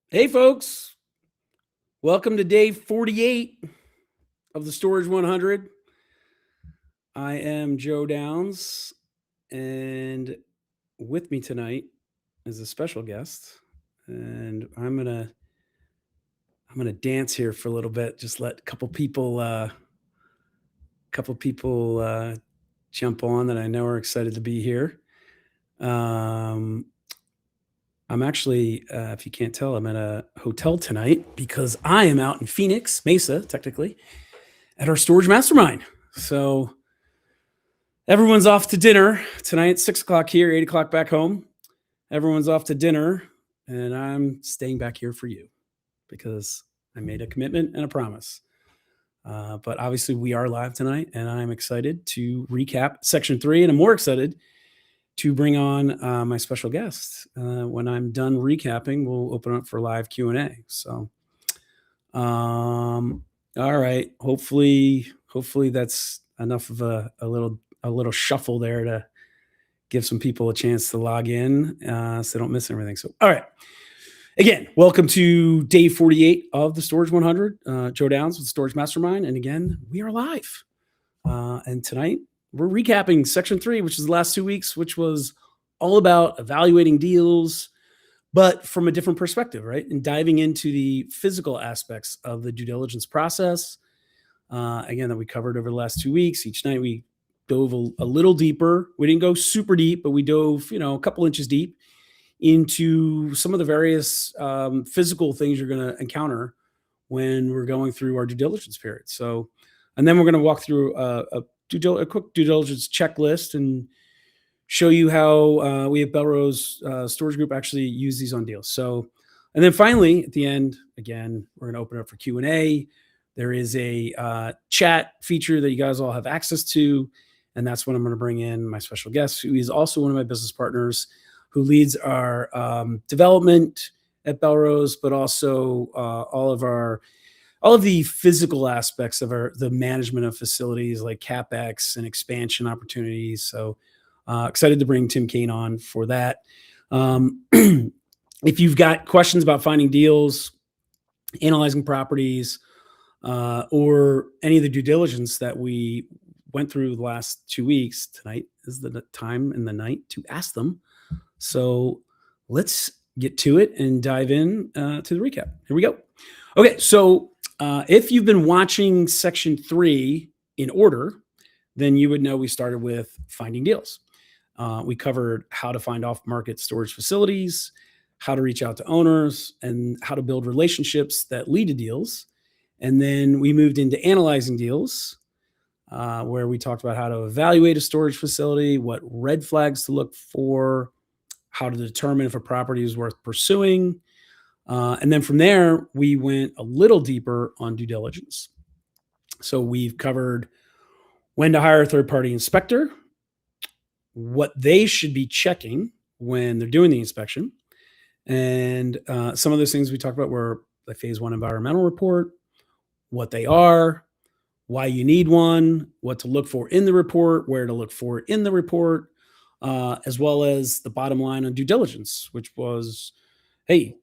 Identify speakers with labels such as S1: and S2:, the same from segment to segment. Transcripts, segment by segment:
S1: Hey, folks. Welcome to day 48 of the Storage 100. I am Joe Downs, and with me tonight is a special guest. And I'm gonna dance here for a little bit. Just let a couple people jump on that I know are excited to be here. Um, I'm actually, if you can't tell, I'm at a hotel tonight because I am out in Phoenix, Mesa, technically, at our storage mastermind. So everyone's off to dinner tonight at 6 o'clock here, 8 o'clock back home. Everyone's off to dinner, and I'm staying back here for you because I made a commitment and a promise. But obviously, we are live tonight, and I'm excited to recap section 3, and I'm more excited to bring on my special guest. When I'm done recapping, we'll open up for live Q&A. So, all right. Hopefully that's enough of a little shuffle there to give some people a chance to log in so they don't miss everything. So, all right. Again, welcome to day 48 of the Storage 100. Joe Downs with Storage Mastermind. And again, we are live. And tonight, we're recapping section 3, which is the last 2 weeks, which was all about evaluating deals, but from a different perspective, right? And diving into the physical aspects of the due diligence process. Again, that we covered over the last 2 weeks. Each night we dove a little deeper. We didn't go super deep, but we dove, a couple inches deep into some of the various physical things you're going to encounter when we're going through our due diligence period. So, and then we're going to walk through a quick due diligence checklist and show you how we at Belrose Storage Group actually use these on deals. So, and then finally at the end, again, we're going to open up for Q&A. There is a chat feature that you guys all have access to, and that's when I'm going to bring in my special guest, who is also one of my business partners, who leads our development at Belrose, but also all of the physical aspects of the management of facilities like CapEx and expansion opportunities. So excited to bring Tim Kane on for that. If you've got questions about finding deals, analyzing properties, or any of the due diligence that we went through the last 2 weeks, tonight is the time and the night to ask them. So let's get to it and dive in to the recap. Here we go. Okay, so if you've been watching section 3 in order, then you would know we started with finding deals. We covered how to find off-market storage facilities, how to reach out to owners, and how to build relationships that lead to deals. And then we moved into analyzing deals, where we talked about how to evaluate a storage facility, what red flags to look for, how to determine if a property is worth pursuing. And then from there, we went a little deeper on due diligence. So we've covered when to hire a third-party inspector, what they should be checking when they're doing the inspection. And some of those things we talked about were the phase 1 environmental report, what they are, why you need one, what to look for in the report, where to look for in the report, as well as the bottom line on due diligence, which is, that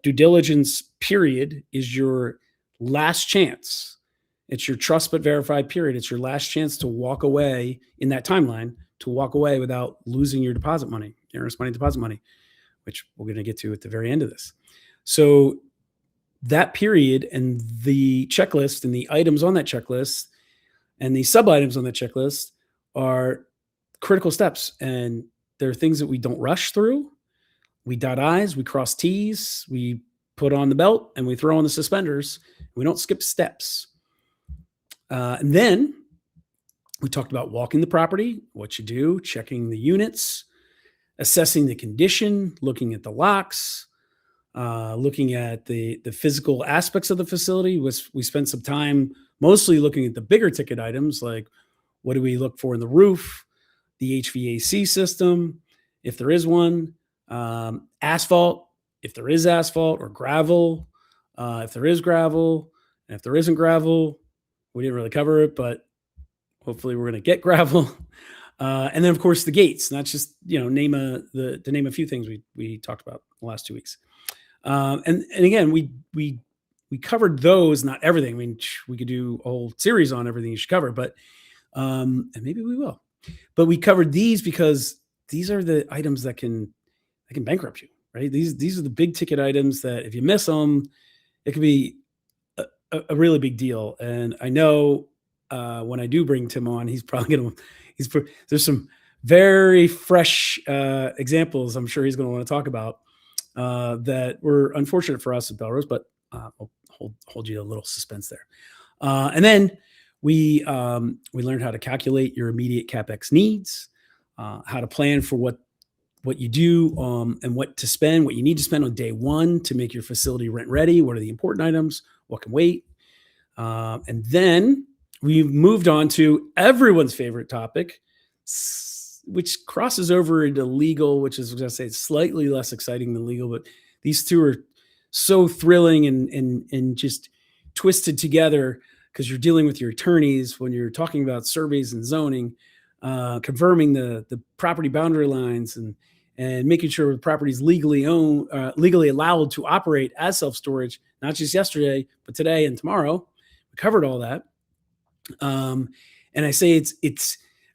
S1: due diligence period is your last chance. It's your trust but verified period. It's your last chance to walk away in that timeline, to walk away without losing your deposit money, your earnest money deposit money, which we're going to get to at the very end of this. So that period and the checklist and the items on that checklist and the sub-items on that checklist are critical steps. And there are things that we don't rush through. We dot I's, we cross T's, we put on the belt, and we throw on the suspenders. We don't skip steps. And then we talked about walking the property, what you do, checking the units, assessing the condition, looking at the locks, looking at the physical aspects of the facility. We spent some time mostly looking at the bigger ticket items, like what do we look for in the roof, the HVAC system, if there is one, asphalt, if there is asphalt, or gravel, if there is gravel, and if there isn't gravel. We didn't really cover it, but hopefully we're going to get gravel. And then of course the gates, not just to name a few things we talked about the last 2 weeks. And again, we covered those, not everything. I mean, we could do a whole series on everything you should cover, but and maybe we will. But we covered these because these are the items that can bankrupt you, right? These are the big ticket items that if you miss them, it could be a really big deal. And I know when I do bring Tim on, he's probably going to there's some very fresh examples I'm sure he's going to want to talk about that were unfortunate for us at Belrose, but I'll hold you a little suspense there. And then we learned how to calculate your immediate capex needs, how to plan for what you do and what to spend, what you need to spend on day one to make your facility rent ready. What are the important items? What can wait? And then we moved on to everyone's favorite topic, which crosses over into legal, which is, I say, slightly less exciting than legal, but these two are so thrilling and just twisted together because you're dealing with your attorneys when you're talking about surveys and zoning, confirming the property boundary lines and making sure the property is legally allowed to operate as self-storage, not just yesterday, but today and tomorrow. We covered all that. And I say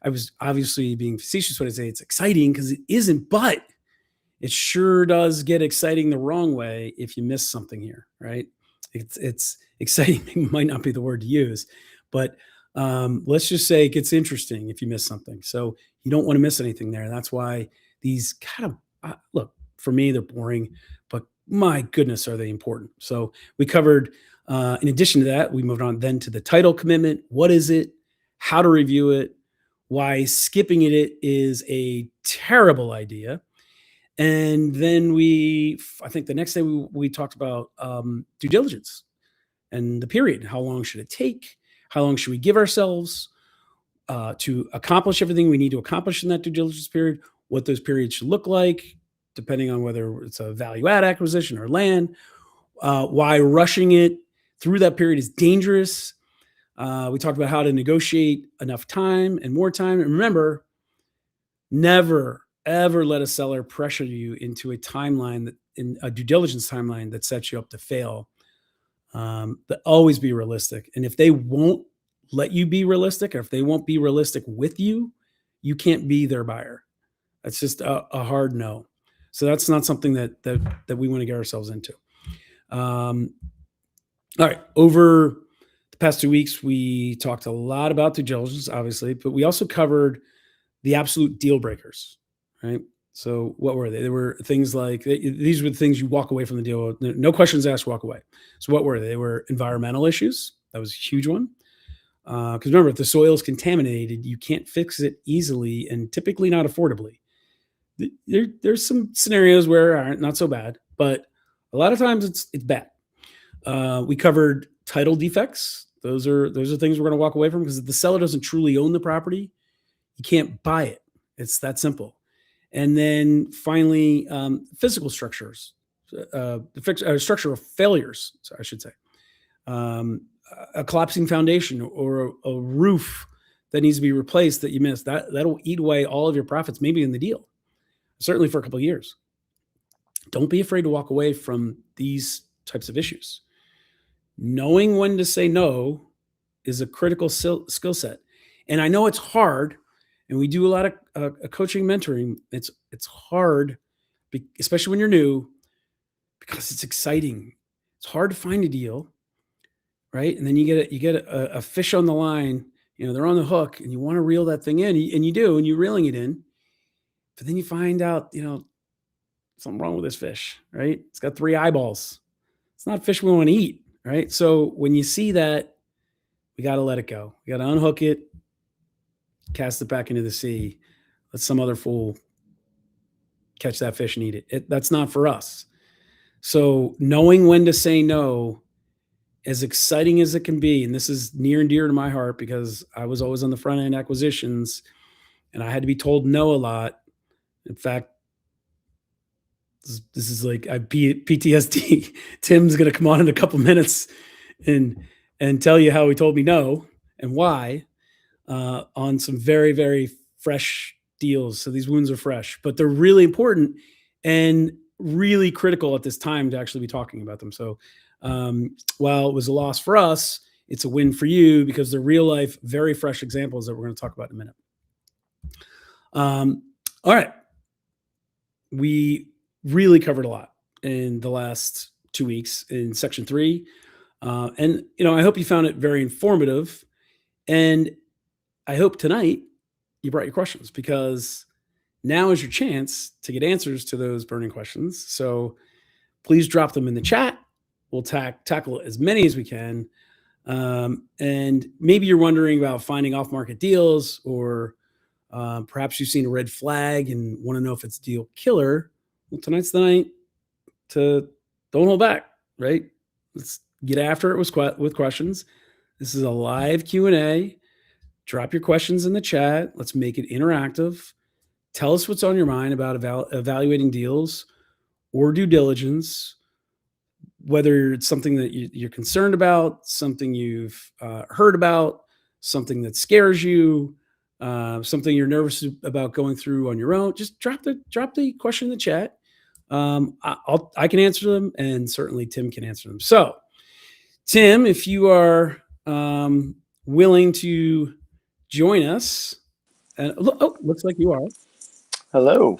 S1: I was obviously being facetious when I say it's exciting because it isn't, but it sure does get exciting the wrong way if you miss something here, right? It's exciting might not be the word to use, but let's just say it gets interesting if you miss something. So you don't want to miss anything there. That's why these kind of look, for me, they're boring, but my goodness, are they important? So we covered, in addition to that, we moved on then to the title commitment. What is it? How to review it? Why skipping it is a terrible idea. And then I think the next day we talked about due diligence and the period. How long should it take? How long should we give ourselves to accomplish everything we need to accomplish in that due diligence period? What those periods should look like, depending on whether it's a value add acquisition or land. Why rushing it through that period is dangerous. We talked about how to negotiate enough time and more time. And remember, never, ever let a seller pressure you into a timeline in a due diligence timeline that sets you up to fail. But always be realistic. And if they won't let you be realistic, or if they won't be realistic with you, you can't be their buyer. That's just a hard no. So that's not something that we want to get ourselves into. All right. Over the past 2 weeks, we talked a lot about due diligence, obviously, but we also covered the absolute deal breakers, right? So what were they? There were things like, these were the things you walk away from the deal. No questions asked, walk away. So what were they? They were environmental issues. That was a huge one. Because remember, if the soil is contaminated, you can't fix it easily and typically not affordably. There's some scenarios where aren't not so bad, but a lot of times it's bad. We covered title defects. Those are things we're going to walk away from because if the seller doesn't truly own the property, you can't buy it. It's that simple. And then finally, physical structures, structural failures, I should say. A collapsing foundation or a roof that needs to be replaced that you missed, that'll eat away all of your profits, maybe in the deal, certainly for a couple of years. Don't be afraid to walk away from these types of issues. Knowing when to say no is a critical skill set. And I know it's hard, and we do a lot of coaching, mentoring. It's hard, especially when you're new, because it's exciting. It's hard to find a deal, right? And then you get a fish on the line. They're on the hook, and you want to reel that thing in, and you do, and you're reeling it in. But then you find out, something wrong with this fish, right? It's got 3 eyeballs. It's not fish we want to eat, right? So when you see that, we got to let it go. We got to unhook it, cast it back into the sea. Let some other fool catch that fish and eat it. That's not for us. So knowing when to say no, as exciting as it can be, and this is near and dear to my heart because I was always on the front end acquisitions and I had to be told no a lot. In fact, this is like PTSD. Tim's going to come on in a couple minutes and tell you how he told me no and why on some very, very fresh deals. So these wounds are fresh, but they're really important and really critical at this time to actually be talking about them. So while it was a loss for us, it's a win for you because they're real life, very fresh examples that we're going to talk about in a minute. All right. We really covered a lot in the last 2 weeks in section 3. And, I hope you found it very informative. And I hope tonight you brought your questions because now is your chance to get answers to those burning questions. So please drop them in the chat. We'll tackle as many as we can. And maybe you're wondering about finding off-market deals, or perhaps you've seen a red flag and want to know if it's a deal killer. Well, tonight's the night to don't hold back, right? Let's get after it with questions. This is a live Q&A. Drop your questions in the chat. Let's make it interactive. Tell us what's on your mind about evaluating deals or due diligence, whether it's something that you're concerned about, something you've heard about, something that scares you, something you're nervous about going through on your own. Just drop the question in the chat. I can answer them, and certainly Tim can answer them. So, Tim, if you are willing to join us, and looks like you are.
S2: Hello.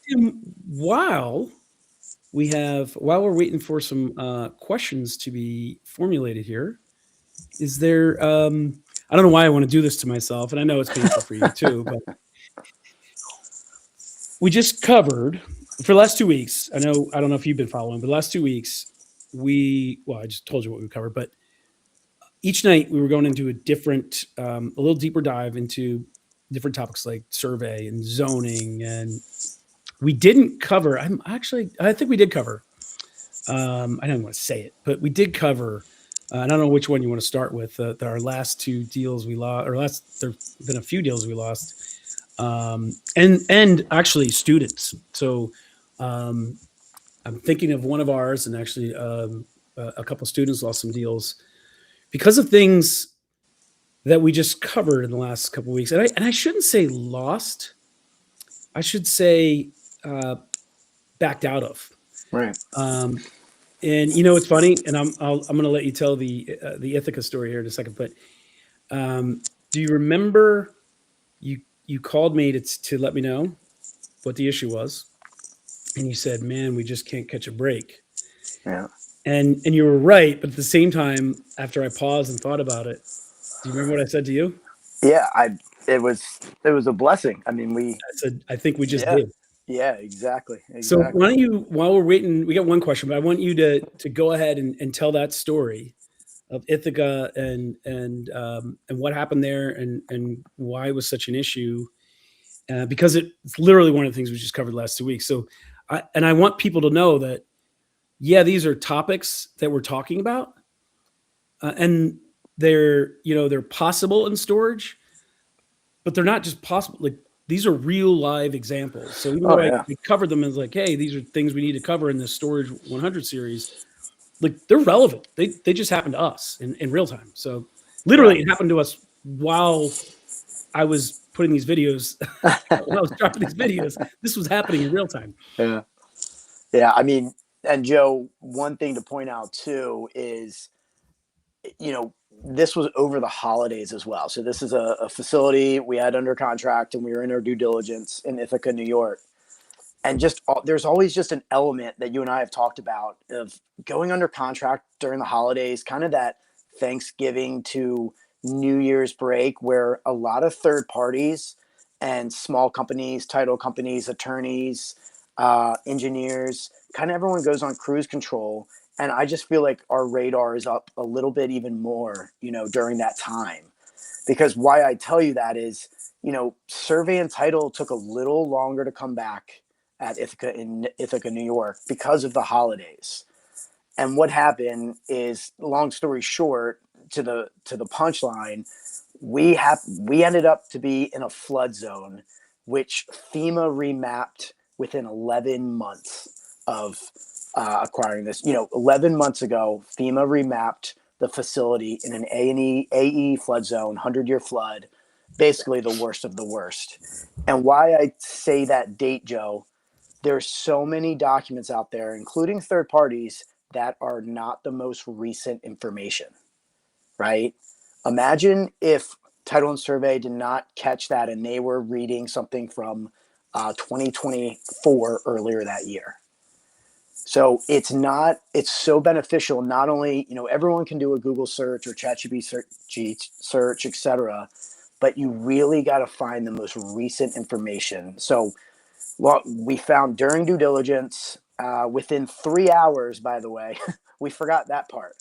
S1: Tim, while we're waiting for some questions to be formulated here, is there? I don't know why I want to do this to myself, and I know it's painful for you too, but we just covered for the last 2 weeks. I don't know if you've been following, but the last 2 weeks I just told you what we covered, but each night we were going into a little deeper dive into different topics like survey and zoning, and we didn't cover. I think we did cover. I don't want to say it, but we did cover. I don't know which one you want to start with. Our last 2 deals we lost, there've been a few deals we lost, and actually students. So I'm thinking of one of ours, and actually a couple students lost some deals because of things that we just covered in the last couple of weeks. And I shouldn't say lost. I should say backed out of.
S2: Right.
S1: And it's funny, and I'm going to let you tell the Ithaca story here in a second. But do you remember you called me to let me know what the issue was, and you said, "Man, we just can't catch a break."
S2: Yeah.
S1: And you were right, but at the same time, after I paused and thought about it, do you remember what I said to you?
S2: Yeah. It was a blessing. I mean,
S1: I said, I think we just did.
S2: Yeah. Exactly.
S1: So why don't you, while we're waiting, we got one question, but I want you to go ahead and tell that story of Ithaca and what happened there and why it was such an issue, because it's literally one of the things we just covered the last 2 weeks. So, I want people to know that, yeah, these are topics that we're talking about, and they're possible in storage, but they're not just possible. Like, these are real live examples. So even though I covered them as like, hey, these are things we need to cover in this Storage 100 series, like, they're relevant. They just happened to us in real time. So literally it happened to us while I was putting these videos, while I was dropping these videos. This was happening in real time.
S2: Yeah. Yeah. I mean, and Joe, one thing to point out too is, this was over the holidays as well. So this is a facility we had under contract, and we were in our due diligence in Ithaca, New York. And there's always just an element that you and I have talked about of going under contract during the holidays, kind of that Thanksgiving to New Year's break, where a lot of third parties and small companies, title companies, attorneys, engineers, kind of everyone goes on cruise control. And I just feel like our radar is up a little bit even more, during that time. Because why I tell you that is, survey and title took a little longer to come back at Ithaca, New York, because of the holidays. And what happened is, long story short, to the punchline, we ended up to be in a flood zone, which FEMA remapped within 11 months of acquiring this. 11 months ago, FEMA remapped the facility in an AE flood zone, 100-year flood, basically the worst of the worst. And why I say that date, Joe, there's so many documents out there, including third parties, that are not the most recent information, right? Imagine if Title and Survey did not catch that and they were reading something from 2024 earlier that year. So it's so beneficial. Not only, everyone can do a Google search or ChatGPT search, etc., but you really got to find the most recent information. So what we found during due diligence, within 3 hours, by the way, we forgot that part.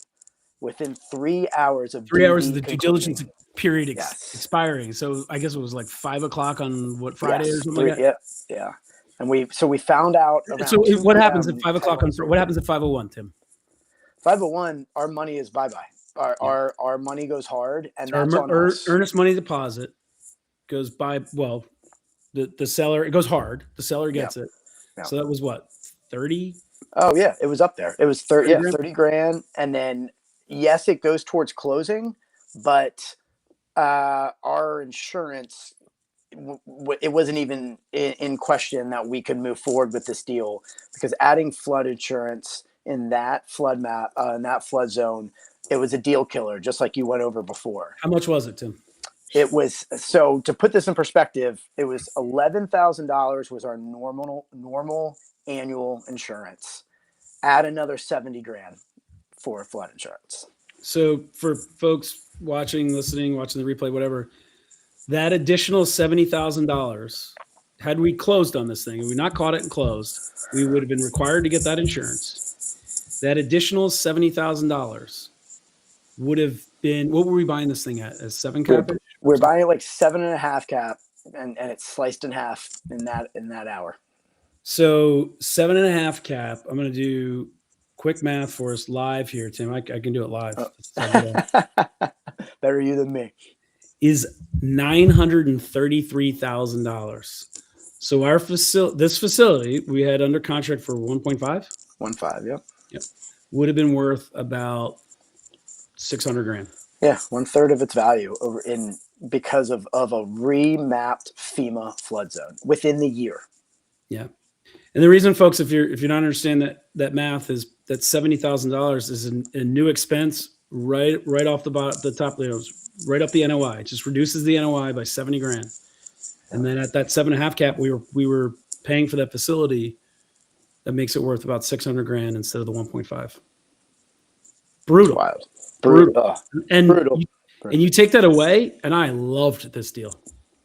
S2: Within 3 hours of
S1: 3 hours of
S2: DD
S1: the due
S2: concluding.
S1: diligence period
S2: Yes.
S1: expiring. So I guess it was like 5 o'clock on what, Friday or
S2: Yes.
S1: something
S2: Three.
S1: like that.
S2: Yeah. Yeah. And we found out
S1: So
S2: around 2
S1: what happens at
S2: p.m.
S1: 5 o'clock
S2: Title
S1: on
S2: and
S1: what
S2: Survey.
S1: happens at 5:01, Tim?
S2: 501, our money is bye bye. Our,
S1: Yeah.
S2: our our money goes hard, and
S1: So
S2: that's on us.
S1: earnest money deposit goes by. Well, the seller, it goes hard. The seller
S2: Yeah.
S1: gets it.
S2: Yeah.
S1: So that was what, 30,
S2: Oh yeah, it was up there. It was 30.
S1: 30
S2: Yeah,
S1: grand.
S2: 30 grand, and then yes, it goes towards closing, but our insurance, it wasn't even in question that we could move forward with this deal, because adding flood insurance in that flood map, in that flood zone, it was a deal killer, just like you went over before.
S1: How much was it, Tim?
S2: It was, so to put this in perspective, it was $11,000 was our normal annual insurance. Add another 70 grand for flood insurance.
S1: So for folks watching, listening, watching the replay, whatever, that additional $70,000, had we closed on this thing and we not caught it and closed, we would have been required to get that insurance. That additional $70,000 would have been, what were we buying this thing at? A 7 cap?
S2: We're buying it like 7.5 cap, and it's sliced in half in that hour.
S1: So 7.5 cap. I'm going to do quick math for us live here, Tim. I can do it live.
S2: Better you than me.
S1: Is $933,000. So this facility we had under contract for 1.5.
S2: 1.5. Yep.
S1: Yep. Would have been worth about 600 grand.
S2: Yeah, 1/3 of its value because of a remapped FEMA flood zone within the year.
S1: Yeah. And the reason, folks, if you're not understanding that math, is that $70,000 is a new expense right off the top, right up the NOI. It just reduces the NOI by 70 grand. And then at that 7.5 cap, we were paying for that facility. That makes it worth about 600 grand instead of the 1.5. Brutal.
S2: Wild.
S1: Brutal. And
S2: brutal.
S1: And you take that away, and I loved this deal.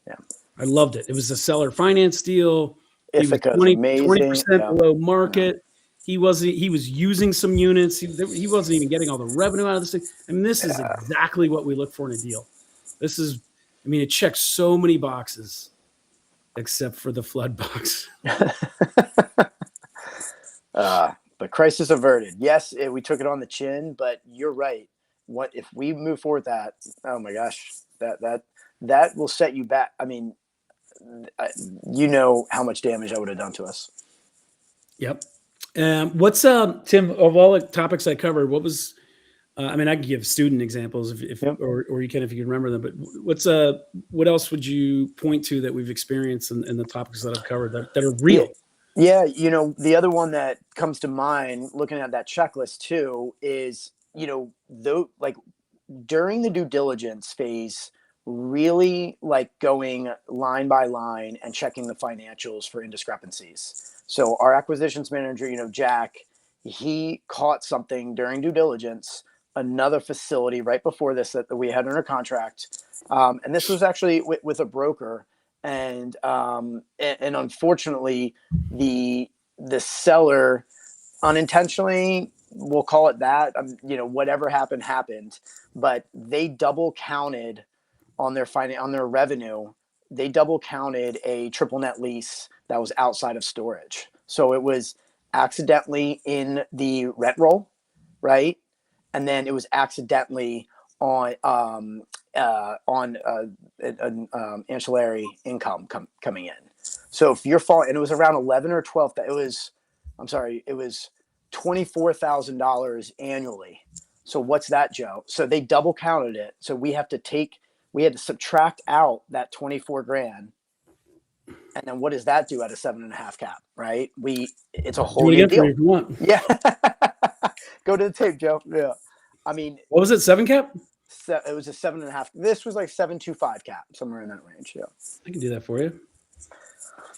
S2: Yeah.
S1: I loved it. It was a seller finance deal.
S2: Ithaca is
S1: 20% below market. He was using some units. He wasn't even getting all the revenue out of this thing. I mean, this is exactly what we look for in a deal. It checks so many boxes, except for the flood box.
S2: But crisis averted. Yes, we took it on the chin, but you're right. What if we move forward that? Oh my gosh, that will set you back. I mean, you know how much damage that would have done to us.
S1: Yep. What's Tim, of all the topics I covered, what was? I can give student examples if
S2: Yep.
S1: or you can remember them. But what else would you point to that we've experienced in the topics that I've covered that are real?
S2: Yeah, the other one that comes to mind looking at that checklist too is, like during the due diligence phase, really like going line by line and checking the financials for indiscrepancies. So our acquisitions manager, Jack, he caught something during due diligence, another facility right before this that we had under contract. And this was actually with a broker. And unfortunately, the seller unintentionally, we'll call it that, whatever happened, but they double counted on their revenue. They double counted a triple net lease that was outside of storage. So it was accidentally in the rent roll, right? And then it was accidentally on ancillary income coming in. So if you're falling, and it was around 11 or 12, it was $24,000 annually. So what's that, Joe? So they double counted it. So we have to take We had to subtract out that 24 grand. And then what does that do at a 7.5 cap, right? It's a
S1: Do
S2: whole
S1: it
S2: new
S1: again for
S2: deal.
S1: you if you want.
S2: Yeah. Go to the tape, Joe. Yeah. I mean,
S1: What was it? 7 cap?
S2: it was a 7.5. This was like 7.25 cap, somewhere in that range. Yeah.
S1: I can do that for you.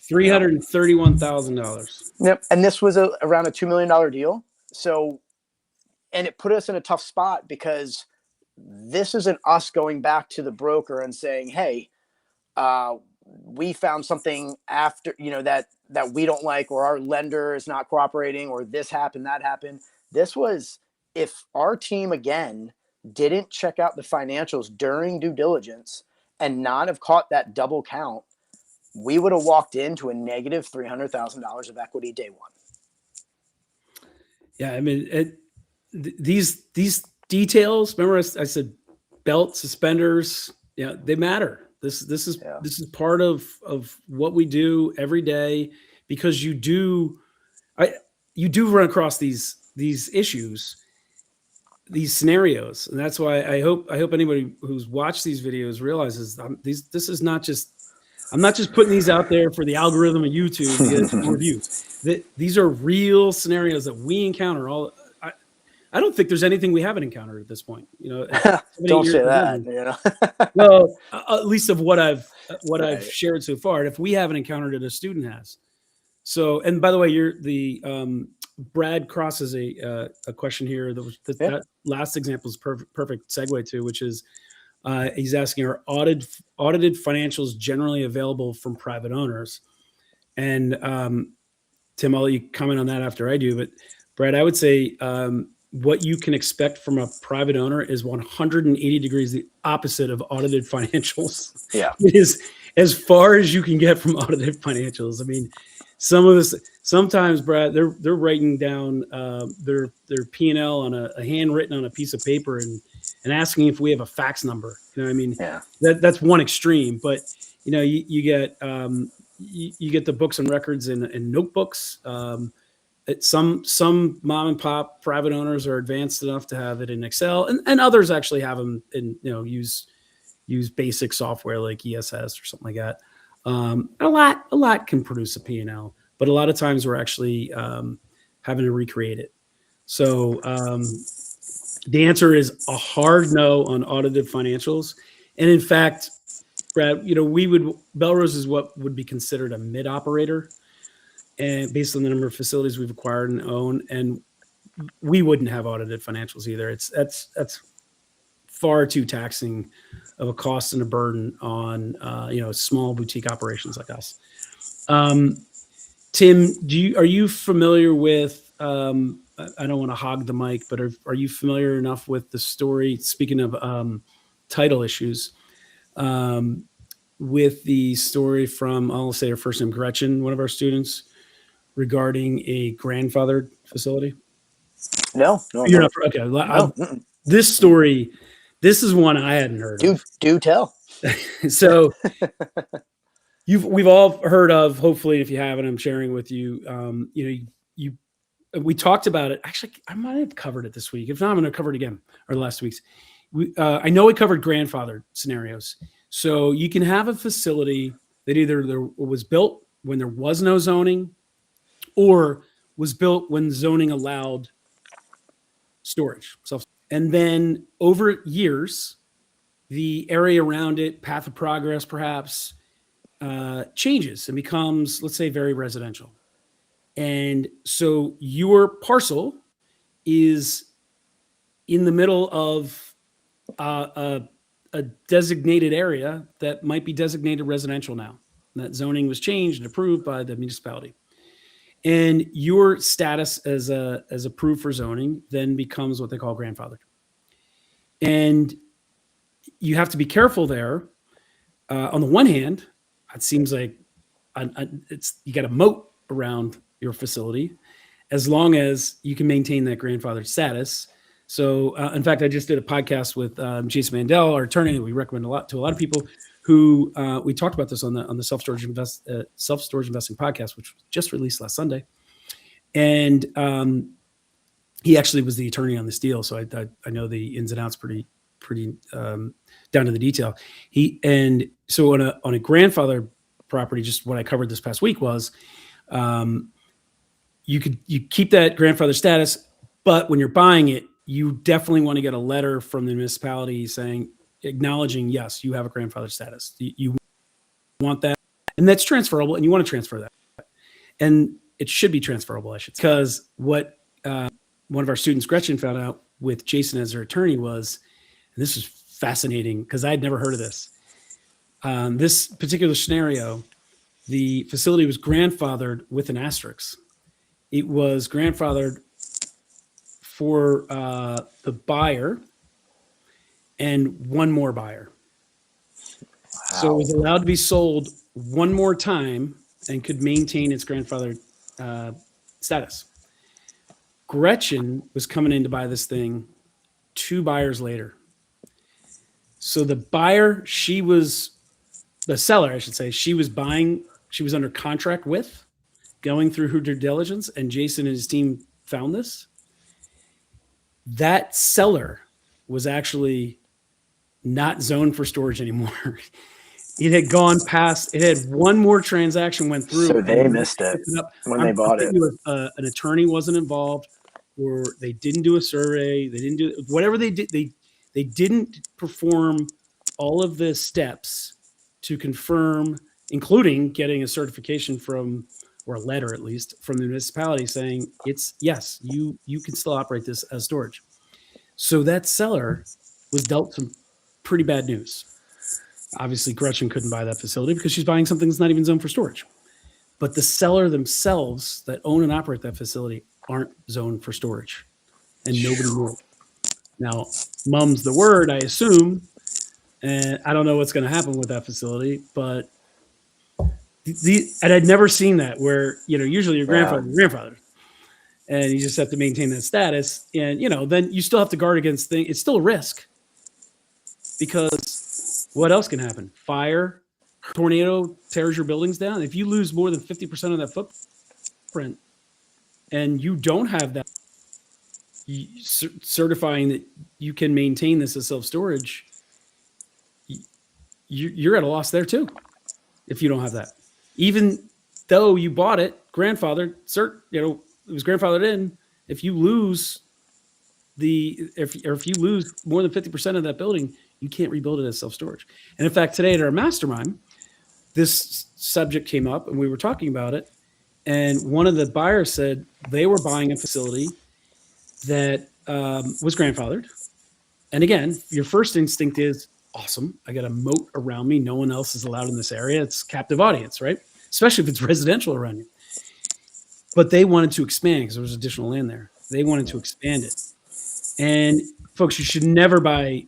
S1: $331,000.
S2: Yep. And this was around a $2 million deal. So, and it put us in a tough spot because this isn't us going back to the broker and saying, hey, we found something after, that we don't like, or our lender is not cooperating, or this happened, that happened. This was, if our team again didn't check out the financials during due diligence and not have caught that double count, we would have walked into a negative $300,000 of equity day one.
S1: Yeah, I mean, these details. Remember, I said belt, suspenders. Yeah, they matter. This is part of what we do every day, because you do run across these issues, these scenarios, and that's why I hope anybody who's watched these videos realizes this is not just. I'm not just putting these out there for the algorithm of YouTube to get more views. These are real scenarios that we encounter. I don't think there's anything we haven't encountered at this point.
S2: Don't say that.
S1: Well, at least of what I've shared so far. And if we haven't encountered it, a student has. So, and by the way, Brad crosses a question here. That last example is perfect segue to, which is. He's asking, are audited financials generally available from private owners? And Tim, I'll let you comment on that after I do. But Brad, I would say what you can expect from a private owner is 180 degrees the opposite of audited financials.
S2: Yeah,
S1: it is as far as you can get from audited financials. I mean, sometimes, Brad, they're writing down their P&L on a handwritten on a piece of paper and asking if we have a fax number. You know what I mean?
S2: Yeah.
S1: That's one extreme, but you get the books and records in notebooks. Some mom and pop private owners are advanced enough to have it in Excel, and others actually have them in, use basic software like ESS or something like that. A lot can produce a P&L, but a lot of times we're actually having to recreate it. So, the answer is a hard no on audited financials. And in fact, Brad, Belrose is what would be considered a mid operator, and based on the number of facilities we've acquired and own, and we wouldn't have audited financials either. That's far too taxing of a cost and a burden on small boutique operations like us. Tim, are you familiar with? I don't want to hog the mic, but are you familiar enough with the story? Speaking of title issues, with the story from, I'll say her first name, Gretchen, one of our students, regarding a grandfathered facility.
S2: No,
S1: you're not. Okay, no. This story, this is one I hadn't heard of.
S2: Do tell.
S1: So. We've all heard of, hopefully, if you haven't, I'm sharing with you. We talked about it. Actually, I might have covered it this week. If not, I'm going to cover it again, or the last week's. I know we covered grandfathered scenarios. So you can have a facility that either there was built when there was no zoning, or was built when zoning allowed storage. And then over years, the area around it, path of progress, perhaps, changes and becomes, let's say, very residential. And so your parcel is in the middle of a designated area that might be designated residential now. That zoning was changed and approved by the municipality. And your status as approved for zoning then becomes what they call grandfathered. And you have to be careful there. On the one hand, it seems like you got a moat around your facility as long as you can maintain that grandfathered status. So, in fact, I just did a podcast with Jason Mandel, our attorney, that we recommend to a lot of people, who we talked about this on the self-storage investing podcast, which was just released last Sunday. And he actually was the attorney on this deal, so I know the ins and outs pretty pretty down to the detail. And so on a grandfather property, just what I covered this past week was you keep that grandfather status, but when you're buying it, you definitely want to get a letter from the municipality saying, acknowledging, yes, you have a grandfather status. You want that, and that's transferable, and you want to transfer that, and it should be transferable, I should say, because what one of our students, Gretchen, found out with Jason as her attorney was, and this was fascinating because I had never heard of this. This particular scenario, the facility was grandfathered with an asterisk. It was grandfathered for the buyer and one more buyer. Wow. So it was allowed to be sold one more time and could maintain its grandfather status. Gretchen was coming in to buy this thing 2 buyers later. So the buyer, the seller, I should say, she was under contract with, going through her due diligence, and Jason and his team found this. That seller was actually not zoned for storage anymore. It had gone past, it had one more transaction went through.
S2: So they missed it when they bought it.
S1: An attorney wasn't involved, or they didn't do a survey. They didn't do whatever they did. They didn't perform all of the steps to confirm, including getting a certification from, or a letter at least, from the municipality saying it's, yes, you can still operate this as storage. So that seller was dealt some pretty bad news. Obviously, Gretchen couldn't buy that facility because she's buying something that's not even zoned for storage. But the seller themselves that own and operate that facility aren't zoned for storage, and nobody knew it. Now, mum's the word, I assume, and I don't know what's going to happen with that facility, but and I'd never seen that where, usually your grandfather, and you just have to maintain that status, and then you still have to guard against things. It's still a risk, because what else can happen? Fire, tornado tears your buildings down. If you lose more than 50% of that footprint, and you don't have that certifying that you can maintain this as self-storage, you're at a loss there too. If you don't have that, even though you bought it, grandfathered, it was grandfathered in. If you lose if you lose more than 50% of that building, you can't rebuild it as self-storage. And in fact, today at our mastermind, this subject came up and we were talking about it. And one of the buyers said they were buying a facility that was grandfathered. And again, your first instinct is, awesome, I got a moat around me. No one else is allowed in this area. It's captive audience, right? Especially if it's residential around you. But they wanted to expand because there was additional land there. They wanted to expand it. And folks, you should never buy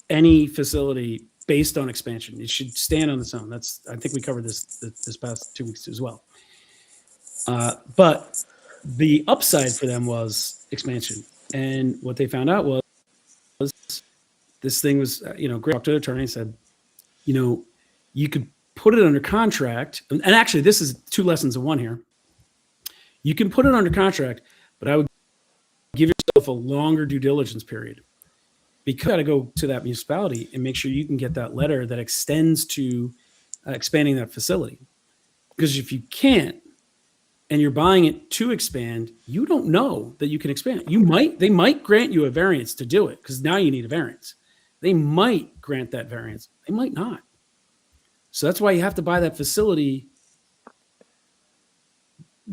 S1: any facility based on expansion. It should stand on its own. I think we covered this past 2 weeks as well. But the upside for them was expansion. And what they found out was this thing was, great. Talked to the attorney and said, you could put it under contract. And actually, this is 2 lessons in one here. You can put it under contract, but I would give yourself a longer due diligence period, because you got to go to that municipality and make sure you can get that letter that extends to expanding that facility. Because if you can't, and you're buying it to expand, you don't know that you can expand. They might grant you a variance to do it, because now you need a variance. They might grant that variance. They might not. So that's why you have to buy that facility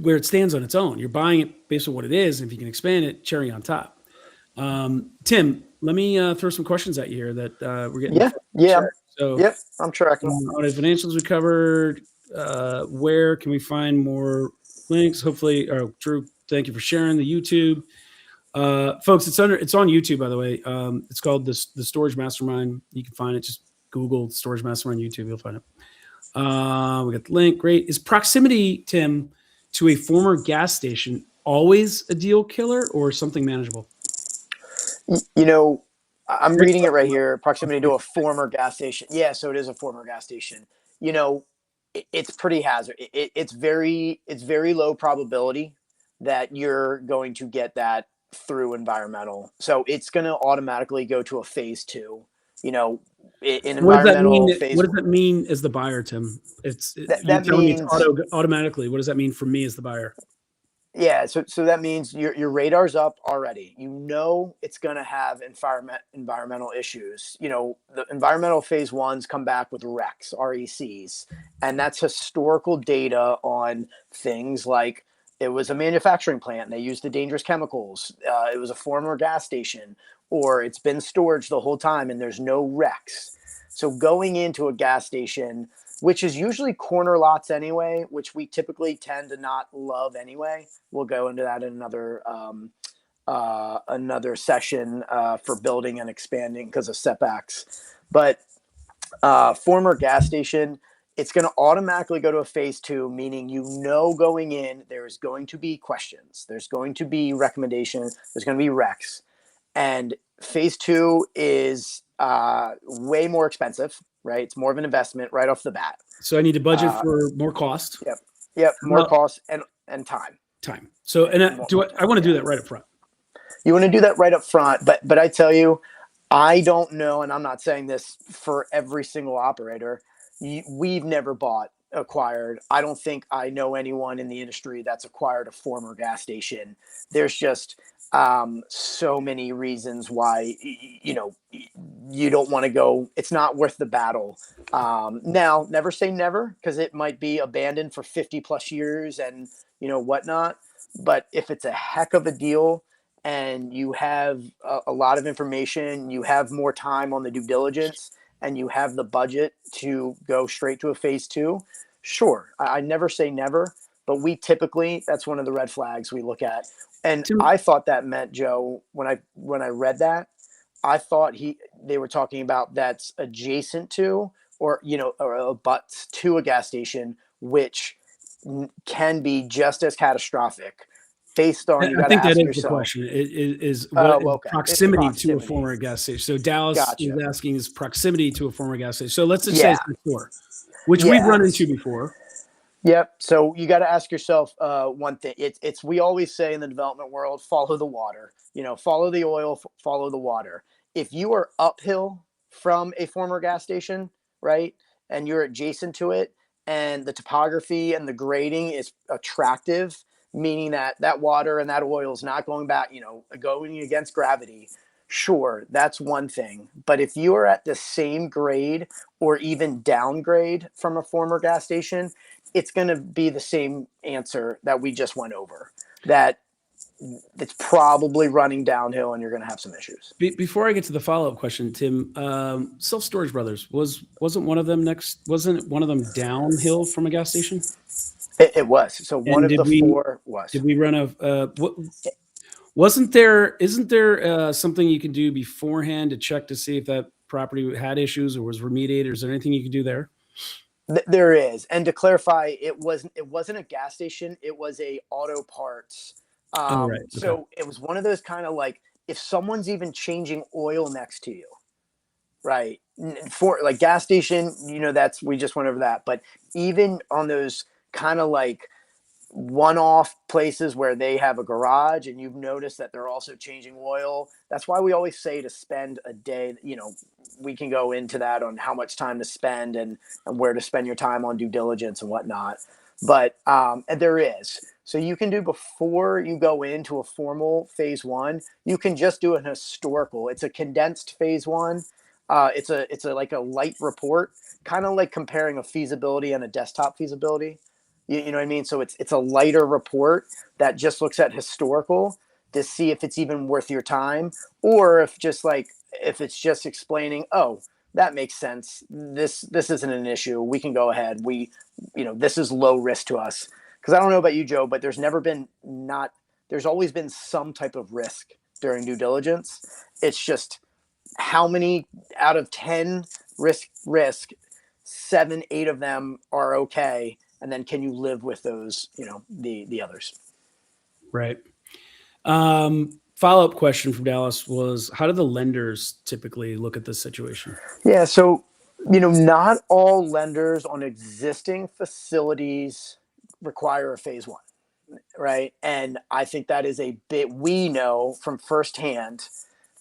S1: where it stands on its own. You're buying it based on what it is. And if you can expand it, cherry on top. Tim, let me throw some questions at you here that we're getting.
S2: Yeah.
S1: So,
S2: yep, I'm tracking.
S1: Audit financials we covered. Where can we find more links? Hopefully, Drew, thank you for sharing the YouTube. Folks, it's on YouTube, by the way. It's called the Storage Mastermind. You can find it. Just Google Storage Mastermind YouTube. You'll find it. We got the link. Great. Is proximity, Tim, to a former gas station always a deal killer or something manageable?
S2: I'm reading it right here. Proximity to a former gas station. Yeah, so it is a former gas station. It's pretty hazard. It's very low probability that you're going to get that through environmental. So it's going to automatically go to a phase two. You know, in
S1: What does that mean?
S2: environmental phase,
S1: What does that mean as the buyer, Tim? You're
S2: that
S1: telling me it's
S2: means
S1: automatically. What does that mean for me as the buyer?
S2: yeah, so that means your radar's up already. You know it's going to have environmental issues. You know, the environmental phase ones come back with RECs, and that's historical data on things like it was a manufacturing plant and they used the dangerous chemicals. It was a former gas station, or it's been storage the whole time and there's no RECs. So going into a gas station, which is usually corner lots anyway, which we typically tend to not love anyway. We'll go into that in another session for building and expanding because of setbacks. But former gas station, it's going to automatically go to a phase two, meaning going in, there's going to be questions, there's going to be recommendations, there's going to be recs, and phase two is way more expensive, right? It's more of an investment right off the bat.
S1: So I need to budget for more cost.
S2: Yep. Yep. More cost and time.
S1: Time. So, and I want to do that right up front.
S2: You want to do that right up front, but I tell you, I don't know, and I'm not saying this for every single operator. We've never acquired. I don't think I know anyone in the industry that's acquired a former gas station. There's just so many reasons why you don't want to go. It's not worth the battle. Now, never say never, because it might be abandoned for 50 plus years and whatnot. But if it's a heck of a deal and you have a lot of information, you have more time on the due diligence, and you have the budget to go straight to a phase two, sure. I never say never, but that's one of the red flags we look at. And I thought that meant, Joe, when I read that, I thought they were talking about that's adjacent to or abuts to a gas station, which can be just as catastrophic. Based on, you got to
S1: think that
S2: ask
S1: is
S2: yourself.
S1: the question. Is what
S2: Okay.
S1: proximity to a former gas station? So Dallas is asking is proximity to a former gas station. So let's just say it's next door, which we've run into before.
S2: Yep. So you got to ask yourself one thing. It's we always say in the development world, follow the water. Follow the oil, follow the water. If you are uphill from a former gas station, right, and you're adjacent to it, and the topography and the grading is attractive, meaning that water and that oil is not going back, going against gravity. Sure, that's one thing. But if you are at the same grade or even downgrade from a former gas station, it's going to be the same answer that we just went over, that it's probably running downhill and you're going to have some issues.
S1: Before I get to the follow-up question, Tim, Self Storage Brothers, wasn't one of them downhill from a gas station?
S2: It was. So one of the four was.
S1: Did we run isn't there something you can do beforehand to check to see if that property had issues or was remediated? Or is there anything you can do there?
S2: There is. And to clarify, it wasn't a gas station. It was a auto parts.
S1: Right. Okay.
S2: So it was one of those kind of like, if someone's even changing oil next to you, right? For like gas station, we just went over that. But even on those kind of like one-off places where they have a garage and you've noticed that they're also changing oil, that's why we always say to spend a day. We can go into that on how much time to spend and where to spend your time on due diligence and whatnot. But and there is. So you can do, before you go into a formal phase one, you can just do an historical. It's a condensed phase one. It's a like a light report, kind of like comparing a feasibility and a desktop feasibility. You know what I mean? So it's a lighter report that just looks at historical to see if it's even worth your time, or if it's just explaining, oh, that makes sense. This isn't an issue. We can go ahead. This is low risk to us. Because I don't know about you, Joe, but there's always been some type of risk during due diligence. It's just how many out of 10 risk, 7, 8 of them are okay. And then can you live with those, the others?
S1: Right. Follow-up question from Dallas was, how do the lenders typically look at this situation?
S2: Yeah. So, not all lenders on existing facilities require a phase one. right? And I think that is a bit, we know from firsthand,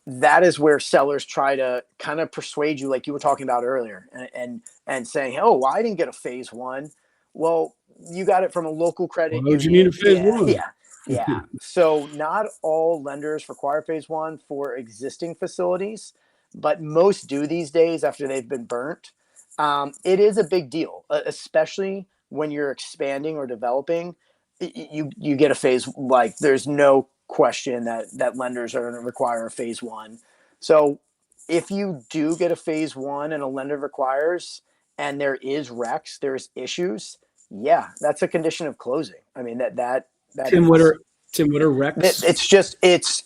S2: that is where sellers try to kind of persuade you, like you were talking about earlier, and saying, "Oh, well, I didn't get a phase one." Well, you got it from a local
S1: Why
S2: credit
S1: would you need a
S2: union.
S1: phase
S2: Yeah,
S1: one?
S2: yeah, yeah. So not all lenders require phase one for existing facilities, but most do these days after they've been burnt. It is a big deal, especially when you're expanding or developing. You get a phase, like there's no question that lenders are going to require a phase one. So if you do get a phase one and a lender requires, and there is Rex, there's issues, yeah, that's a condition of closing. I mean, that
S1: Tim, what
S2: is,
S1: are Tim, what are Rex?
S2: it's just, it's,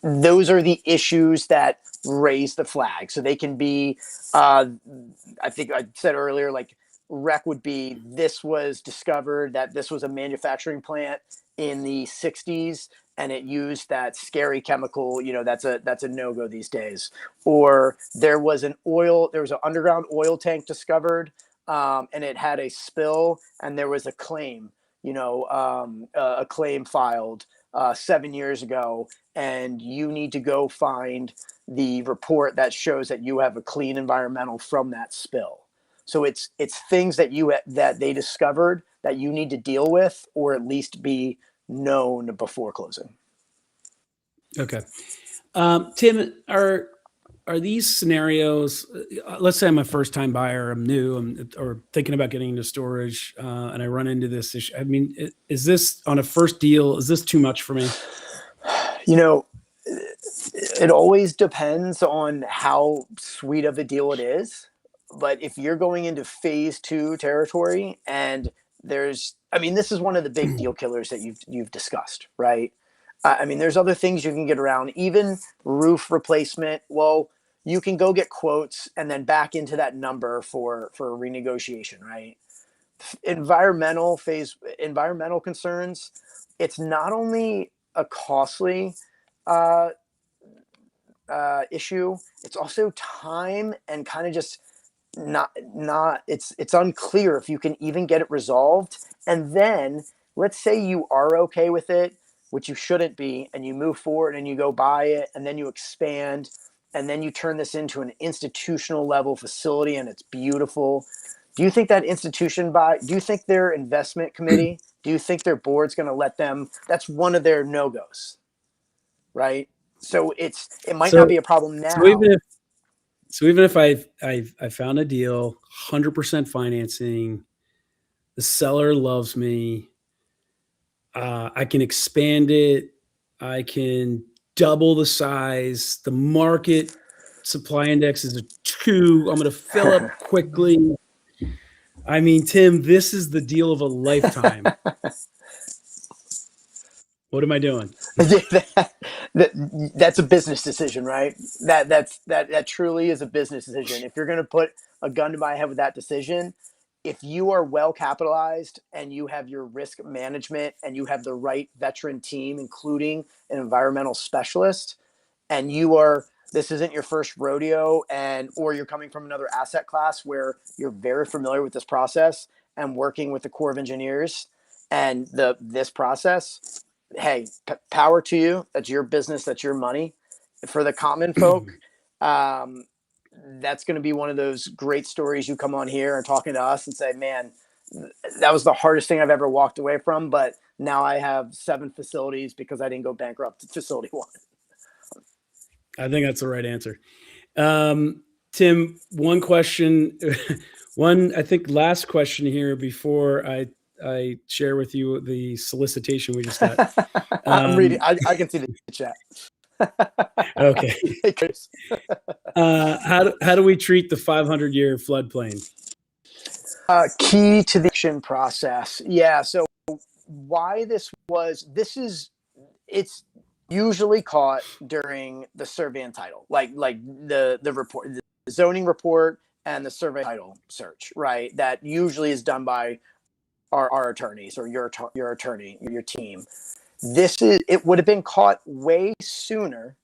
S2: those are the issues that raise the flag. So they can be, uh, I think I said earlier, like rec would be, this was discovered that this was a manufacturing plant in the 60s and it used that scary chemical. That's a no-go these days. Or there was an underground oil tank discovered, and it had a spill and there was a claim, a claim filed 7 years ago, and you need to go find the report that shows that you have a clean environmental from that spill. So it's things that they discovered that you need to deal with, or at least be known before closing.
S1: Okay. Tim, are these scenarios? Let's say I'm a first time buyer, I'm new, or thinking about getting into storage, and I run into this issue. I mean, is this on a first deal? Is this too much for me?
S2: You know, it always depends on how sweet of a deal it is. But if you're going into phase two territory, and I mean, this is one of the big deal killers that you've discussed, right? I mean, there's other things you can get around, even roof replacement. Well, you can go get quotes and then back into that number for renegotiation, right? Environmental concerns. It's not only a costly uh, issue, it's also time, and kind of just not it's unclear if you can even get it resolved. And then let's say you are okay with it, which you shouldn't be, and you move forward and you go buy it and then you expand and then you turn this into an institutional level facility and it's beautiful. Do you think that do you think their investment committee, do you think their board's going to let them? That's one of their no-goes, right? So it might not
S1: So,
S2: be a problem
S1: so even
S2: now.
S1: if so even if I found a deal, 100% financing, the seller loves me, I can expand it, I can double the size. The market supply index is a 2. I'm going to fill up quickly. I mean, Tim, this is the deal of a lifetime. What am I doing?
S2: That's a business decision, right? That truly is a business decision. If you're going to put a gun to my head with that decision, if you are well capitalized and you have your risk management and you have the right veteran team, including an environmental specialist, and this isn't your first rodeo, or you're coming from another asset class where you're very familiar with this process and working with the Corps of Engineers and this process, hey, power to you. That's your business. That's your money. For the common folk, um, that's going to be one of those great stories. You come on here and talking to us and say, man, that was the hardest thing I've ever walked away from. But now I have 7 facilities because I didn't go bankrupt at facility 1.
S1: I think that's the right answer. Tim, one question, I think last question here before I share with you the solicitation we just got.
S2: I'm reading.
S1: Um,
S2: I can see the chat.
S1: okay.
S2: Hey, Chris.
S1: How do we treat the 500-year floodplain?
S2: Key to the action process. Yeah. So why this is it's usually caught during the survey and title, like the report, the zoning report, and the survey title search, right? That usually is done by our attorneys, or your attorney, your team. It would have been caught way sooner,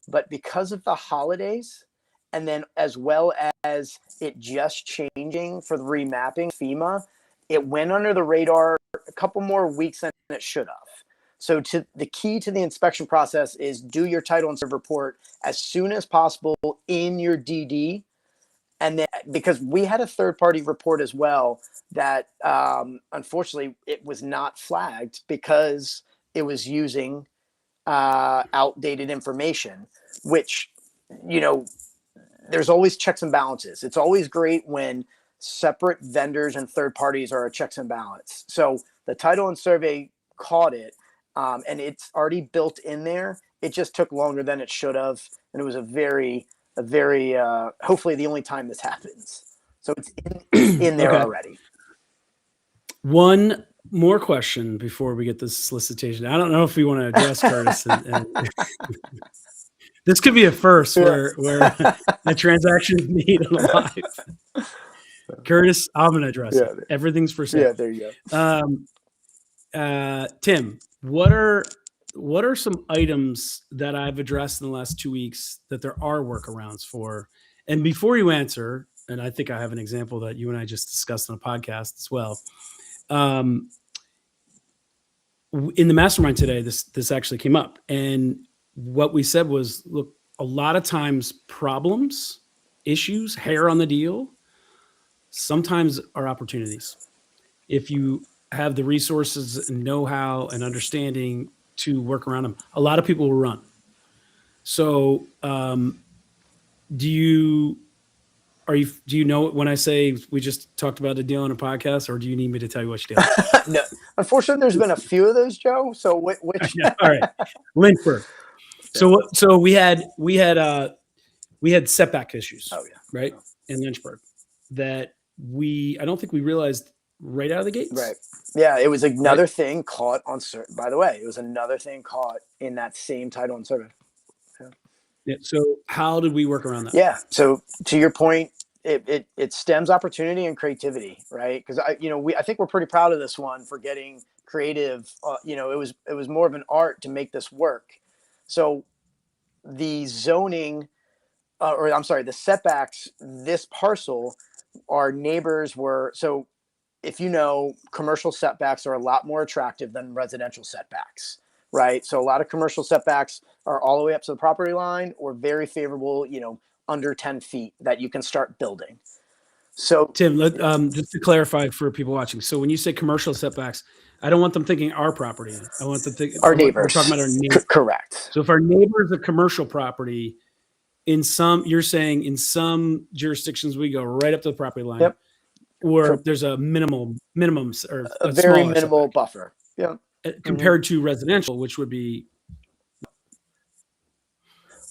S2: but because of the holidays, and then as well as it just changing for the remapping FEMA, it went under the radar a couple more weeks than it should have. So the key to the inspection process is do your title and serve report as soon as possible in your DD. And then, because we had a third party report as well that unfortunately it was not flagged because it was using outdated information, which, you know, there's always checks and balances. It's always great when separate vendors and third parties are a checks and balance. So the title and survey caught it, and it's already built in there. It just took longer than it should have, and it was a very hopefully the only time this happens. So it's in there
S1: Okay.
S2: already.
S1: One more question before we get this solicitation. I don't know if we want to address Curtis. This could be a first where a transaction is made on a live. Curtis, I'm going to address it. Everything's for sale.
S2: Yeah, there you
S1: go. Tim, what are some items that I've addressed in the last 2 weeks that there are workarounds for? And before you answer, and I think I have an example that you and I just discussed on a podcast as well. In the mastermind today, this actually came up, and what we said was, look, a lot of times problems, issues, hair on the deal, sometimes are opportunities. If you have the resources and know-how and understanding to work around them, a lot of people will run. So do you know when I say we just talked about a deal on a podcast, or do you need me to tell you which deal?
S2: No, unfortunately, there's been a few of those, Joe. So which?
S1: Yeah, all right, Lynchburg. So we had setback issues.
S2: Oh yeah,
S1: right in Lynchburg that I don't think we realized right out of the gates.
S2: Right. Yeah, it was another thing caught on. By the way, it was another thing caught in that same title and survey.
S1: Yeah. So how did we work around that?
S2: Yeah. So to your point, it stems opportunity and creativity, right? Because I think we're pretty proud of this one for getting creative. It was more of an art to make this work. So the zoning, the setbacks, this parcel, our neighbors were, so if you know, commercial setbacks are a lot more attractive than residential setbacks, right? So a lot of commercial setbacks are all the way up to the property line or very favorable, under 10 feet that you can start building. So
S1: Tim, just to clarify for people watching. So when you say commercial setbacks, I don't want them thinking our property. I want them thinking
S2: our neighbors.
S1: We're talking about our neighbors.
S2: Correct.
S1: So if our neighbor is a commercial property, you're saying in some jurisdictions we go right up to the property line.
S2: Yep.
S1: Or there's a minimum or
S2: a very minimal setback. Buffer. Yeah.
S1: Compared to residential, which would be,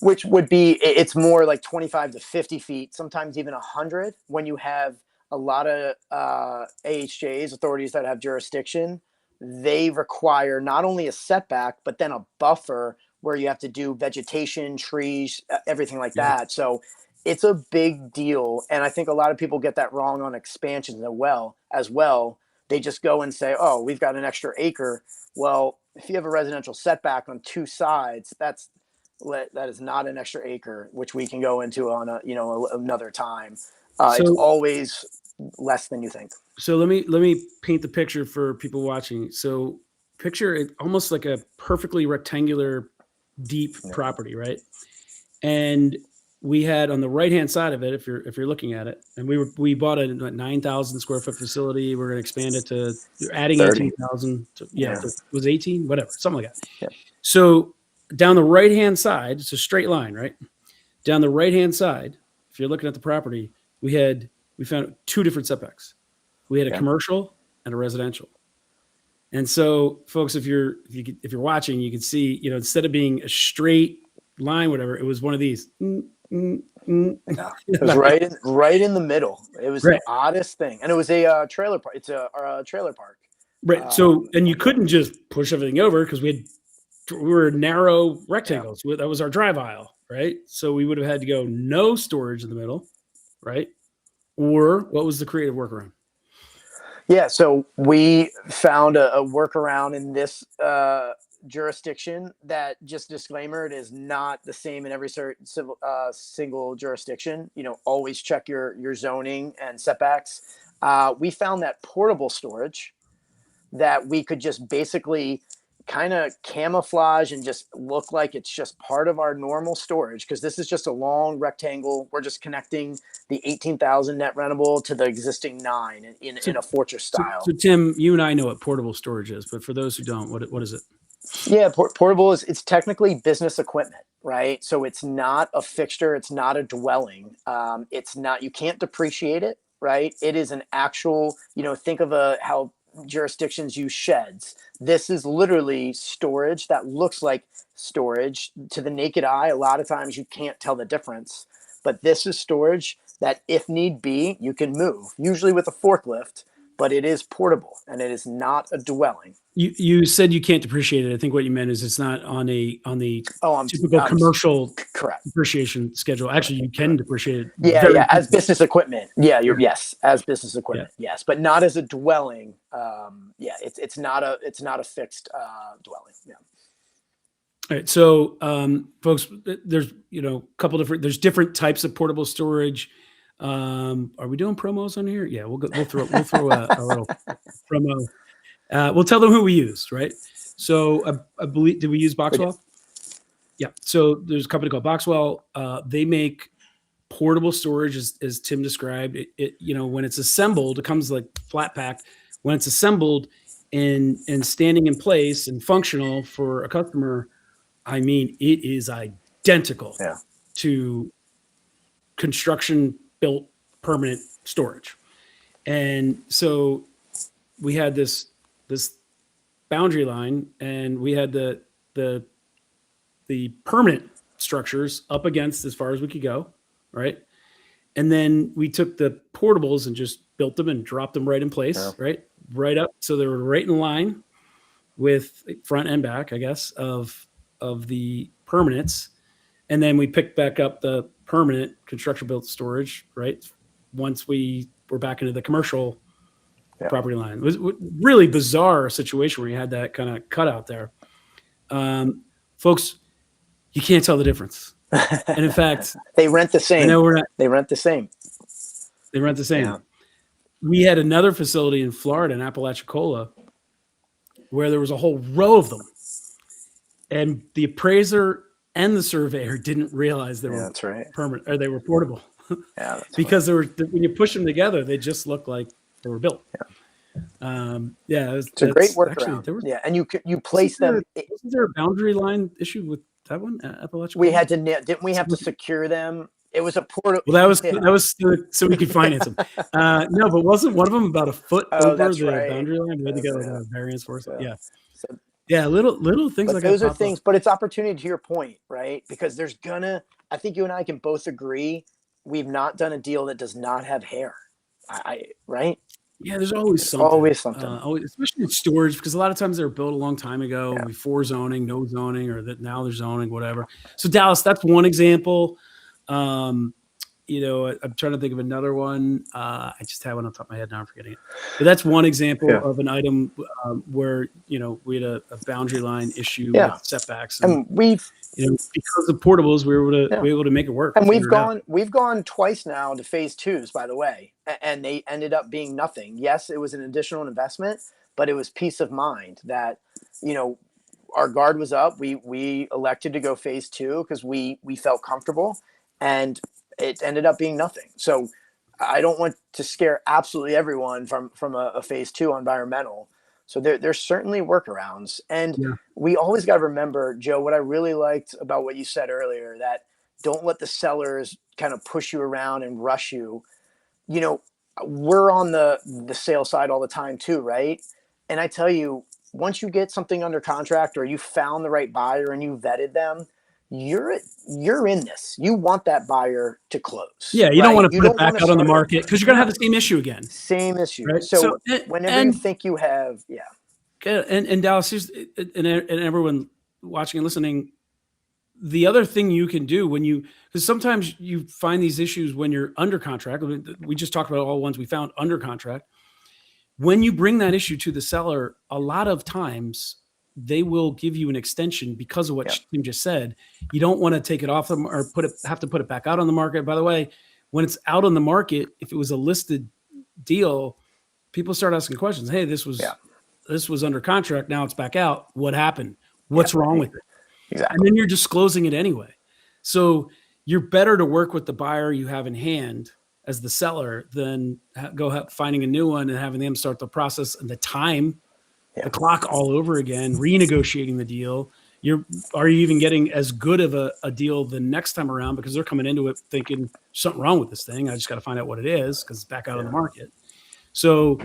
S2: it's more like 25 to 50 feet, sometimes even 100 when you have a lot of AHJs, authorities that have jurisdiction. They require not only a setback, but then a buffer where you have to do vegetation, trees, everything like that. So it's a big deal. And I think a lot of people get that wrong on expansions as well. They just go and say, oh, we've got an extra acre. Well, if you have a residential setback on two sides, that is not an extra acre, which we can go into on another time. It's always less than you think.
S1: So let me paint the picture for people watching. So picture it almost like a perfectly rectangular, deep property, right? And we had on the right-hand side of it, if you're looking at it, and we bought a 9,000 square foot facility. We're going to expand it to adding 18,000. Was 18, whatever, something like that.
S2: Yeah.
S1: So down the right-hand side, it's a straight line, right? Down the right-hand side, if you're looking at the property, we found two different setbacks. We had a commercial and a residential. And so, folks, if you're watching, you can see, instead of being a straight line, whatever, it was one of these.
S2: It was right in the middle. It was the oddest thing, and it was a trailer park. It's a trailer park.
S1: Right. So, and you couldn't just push everything over because we were narrow rectangles. Yeah. That was our drive aisle, right? So we would have had to go no storage in the middle, right? Or what was the creative workaround?
S2: Yeah, so we found a workaround in this jurisdiction that, just disclaimer, it is not the same in every single jurisdiction. Always check your zoning and setbacks. We found that portable storage that we could just basically kind of camouflage and just look like it's just part of our normal storage, because this is just a long rectangle. We're just connecting the 18,000 net rentable to the existing 9 in a fortress style.
S1: So Tim, you and I know what portable storage is, but for those who don't, what is it?
S2: Yeah, portable it's technically business equipment, right? So it's not a fixture, it's not a dwelling. It's not, you can't depreciate it, right? It is an actual, think of how jurisdictions use sheds. This is literally storage that looks like storage to the naked eye. A lot of times you can't tell the difference, but this is storage that, if need be, you can move, usually with a forklift, but it is portable and it is not a dwelling.
S1: You said you can't depreciate it. I think what you meant is it's not on the typical commercial
S2: correct
S1: depreciation schedule. Actually, you can depreciate it.
S2: Yeah, as business equipment. Yeah, yes, as business equipment. Yeah. Yes, but not as a dwelling. It's not a fixed dwelling. Yeah.
S1: All right, so folks, there's there's different types of portable storage. Are we doing promos on here? Yeah, we'll throw a little promo. We'll tell them who we used, right? So I believe, did we use Boxwell? Yeah. So there's a company called Boxwell. They make portable storage, as Tim described. It when it's assembled, it comes like flat packed. When it's assembled and standing in place and functional for a customer, I mean, it is identical to construction built permanent storage. And so we had this boundary line, and we had the permanent structures up against as far as we could go, right? And then we took the portables and just built them and dropped them right in place, right up. So they were right in line with front and back, I guess, of the permanents. And then we picked back up the permanent construction built storage, right? Once we were back into the commercial property line. It was a really bizarre situation where you had that kind of cutout there. Folks, you can't tell the difference. And in fact,
S2: they rent the same. They rent the same.
S1: They rent the same. Yeah. We had another facility in Florida, in Apalachicola, where there was a whole row of them. And the appraiser and the surveyor didn't realize they were permanent, or they were portable.
S2: Yeah,
S1: because when you push them together, they just look like they were built.
S2: It's a great workaround. And you place them.
S1: Wasn't there a boundary line issue with that one, Appalachian?
S2: We had to, didn't we have to secure them? It was a portable.
S1: Well, that was so we could finance them. No, but wasn't one of them about a foot over the boundary line? We had to get a variance for it. Yeah. So, little things like that.
S2: Those are things, but it's opportunity, to your point, right? Because I think you and I can both agree, we've not done a deal that does not have hair. Right?
S1: Yeah, there's always something. Especially in storage, because a lot of times they were built a long time ago, before zoning, no zoning, or that now there's zoning, whatever. So Dallas, that's one example. I'm trying to think of another one. I just had one on top of my head, now I'm forgetting it. But that's one example of an item where we had a boundary line issue with setbacks, and we've because of portables, we were able to make it work.
S2: And we've gone twice now to phase 2s, by the way, and they ended up being nothing. Yes, it was an additional investment, but it was peace of mind that our guard was up. We elected to go phase 2 because we felt comfortable, and it ended up being nothing. So I don't want to scare absolutely everyone from a phase 2 environmental. So there's certainly workarounds. And we always got to remember, Joe, what I really liked about what you said earlier, that don't let the sellers kind of push you around and rush you. We're on the sales side all the time too, right? And I tell you, once you get something under contract, or you found the right buyer and you vetted them, you're in this. You want that buyer to close.
S1: Yeah, you don't want to put it back out on the market, because you're going to have the same issue again.
S2: Same issue. Right? So whenever you think you have,
S1: and Dallas, and everyone watching and listening, the other thing you can do because sometimes you find these issues when you're under contract. We just talked about all the ones we found under contract. When you bring that issue to the seller, a lot of times they will give you an extension because of what Tim just said. You don't want to take it off them or have to put it back out on the market. By the way, when it's out on the market, if it was a listed deal, people start asking questions. Hey, this was under contract. Now it's back out. What happened? What's wrong with it?
S2: Exactly.
S1: And then you're disclosing it anyway. So you're better to work with the buyer you have in hand as the seller than finding a new one and having them start the process and the clock all over again, renegotiating the deal. Are you even getting as good of a deal the next time around, because they're coming into it thinking something wrong with this thing. I just got to find out what it is because it's back out on the market. So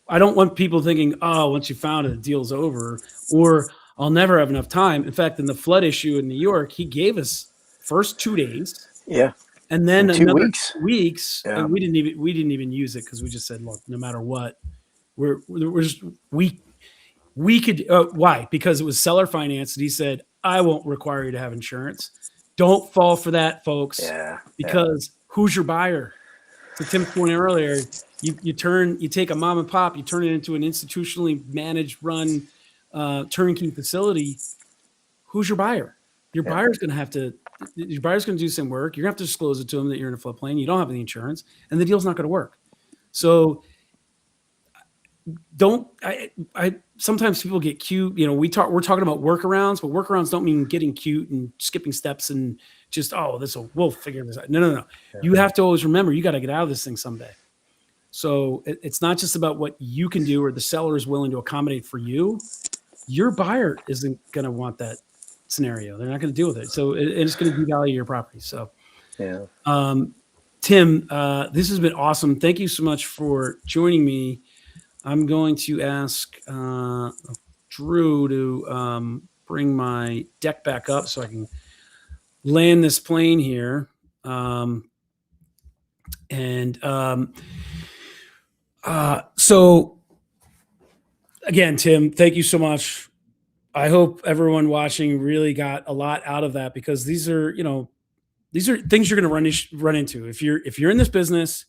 S1: I don't want people thinking, oh, once you found it, the deal's over, or I'll never have enough time. In fact, in the flood issue in New York, he gave us first 2 days.
S2: Yeah.
S1: And then
S2: In 2
S1: another
S2: weeks.
S1: 2 weeks.
S2: Yeah.
S1: And we didn't even use it because we just said, look, no matter what, we could, why? Because it was seller financed. And he said, I won't require you to have insurance. Don't fall for that, folks.
S2: Yeah.
S1: Because who's your buyer? To Tim's point earlier, you take a mom and pop, you turn it into an institutionally managed, run, turnkey facility. Who's your buyer? Your buyer's going to do some work. You're going to have to disclose it to them that you're in a floodplain. You don't have the insurance, and the deal's not going to work. So sometimes people get cute. We're talking about workarounds, but workarounds don't mean getting cute and skipping steps and just, we'll figure this out. No. Yeah. You have to always remember, you got to get out of this thing someday. So it's not just about what you can do or the seller is willing to accommodate for you. Your buyer isn't going to want that scenario. They're not going to deal with it. So it's going to devalue your property. So,
S2: yeah.
S1: Tim, this has been awesome. Thank you so much for joining me. I'm going to ask Drew to bring my deck back up so I can land this plane here. So again, Tim, thank you so much. I hope everyone watching really got a lot out of that, because these are things you're going to run into if you're in this business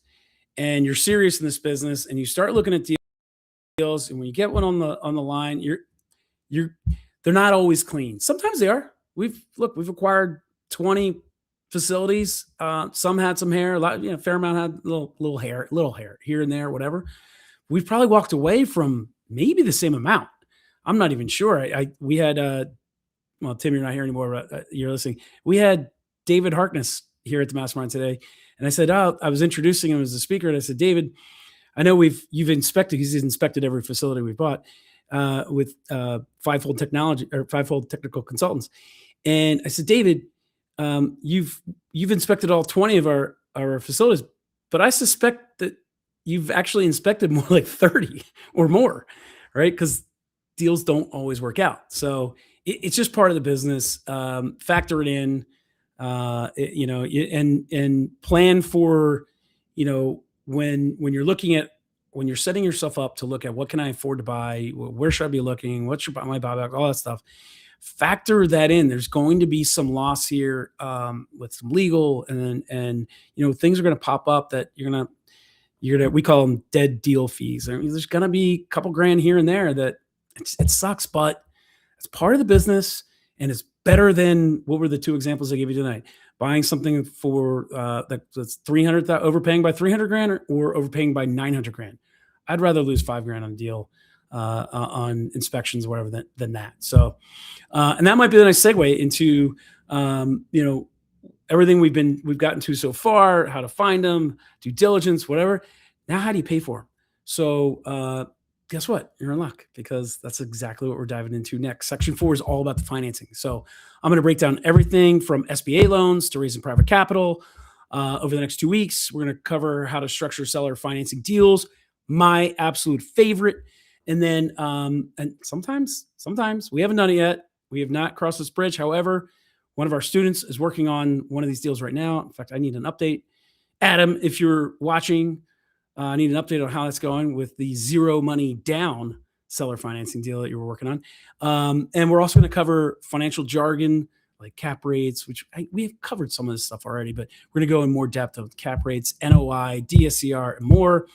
S1: and you're serious in this business and you start looking at deals, and when you get one on the line, they're not always clean. Sometimes they are. We've acquired 20 facilities. Some had some hair, a lot, fair amount had little hair here and there, whatever. We've probably walked away from maybe the same amount. I'm not even sure. We had Tim, you're not here anymore, but you're listening. We had David Harkness here at the Mastermind today, and I said, I was introducing him as a speaker, and I said, David, I know you've inspected, he's inspected every facility we've bought with Fivefold Technical Consultants. And I said, David, you've inspected all 20 of our facilities, but I suspect that you've actually inspected more like 30 or more, right? Because deals don't always work out. So it's just part of the business. Factor it in, and plan for, when you're setting yourself up to look at what can I afford to buy, where should I be looking, what's my buyback, all that stuff. Factor that in. There's going to be some loss here with some legal, and things are going to pop up that we call them dead deal fees. I mean, there's going to be a couple grand here and there that it sucks, but it's part of the business, and it's better than what were the 2 examples I gave you tonight. Buying something for that's 300, overpaying by 300 grand or overpaying by 900 grand. I'd rather lose 5 grand on a deal on inspections or whatever than that. So, and that might be a nice segue into everything we've gotten to so far, how to find them, due diligence, whatever. Now, how do you pay for them? So, guess what? You're in luck, because that's exactly what we're diving into next. Section 4 is all about the financing. So I'm going to break down everything from SBA loans to raising private capital. Over the next 2 weeks, we're going to cover how to structure seller financing deals, my absolute favorite. And then, and sometimes we haven't done it yet. We have not crossed this bridge. However, one of our students is working on one of these deals right now. In fact, I need an update. Adam, if you're watching, I need an update on how that's going with the 0 money down seller financing deal that you were working on. And we're also going to cover financial jargon like cap rates, which we have covered some of this stuff already, but we're going to go in more depth of cap rates, NOI, DSCR, and more.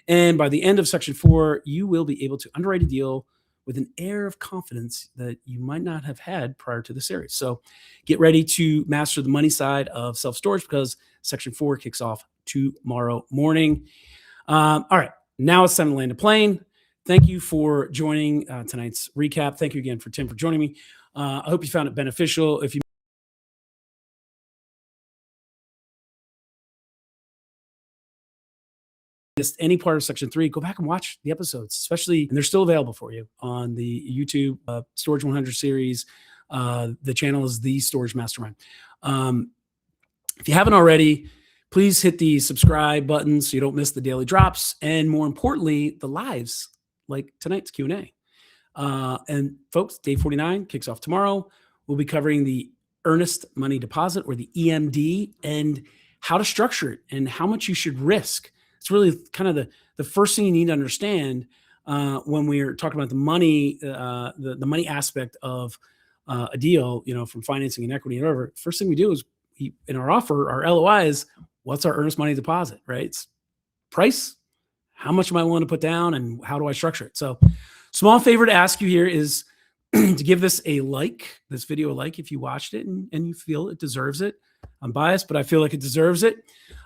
S1: And by the end of section 4, you will be able to underwrite a deal with an air of confidence that you might not have had prior to the series. So get ready to master the money side of self-storage because Section 4 kicks off tomorrow morning. All right, now it's time to land a plane. Thank you for joining tonight's recap. Thank you again for Tim for joining me. I hope you found it beneficial. If you missed any part of Section 3, go back and watch the episodes, especially, and they're still available for you on the YouTube Storage 100 series. The channel is The Storage Mastermind. If you haven't already, please hit the subscribe button so you don't miss the daily drops, and more importantly, the lives like tonight's Q&A. And folks, day 49 kicks off tomorrow. We'll be covering the earnest money deposit, or the EMD, and how to structure it and how much you should risk. It's really kind of the first thing you need to understand when we're talking about the money, the money aspect of a deal, from financing and equity and whatever. First thing we do is in our offer, our LOI is, what's our earnest money deposit, right? It's price, how much am I willing to put down, and how do I structure it? So small favor to ask you here is to give this video a like if you watched it and you feel it deserves it. I'm biased, but I feel like it deserves it.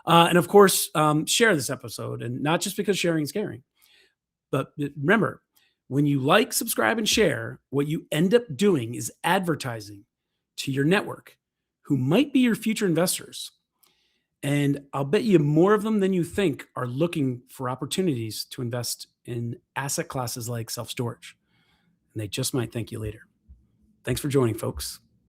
S1: And of course, share this episode, and not just because sharing is caring, but remember, when you like, subscribe, and share, what you end up doing is advertising to your network who might be your future investors. And I'll bet you more of them than you think are looking for opportunities to invest in asset classes like self-storage. And they just might thank you later. Thanks for joining, folks.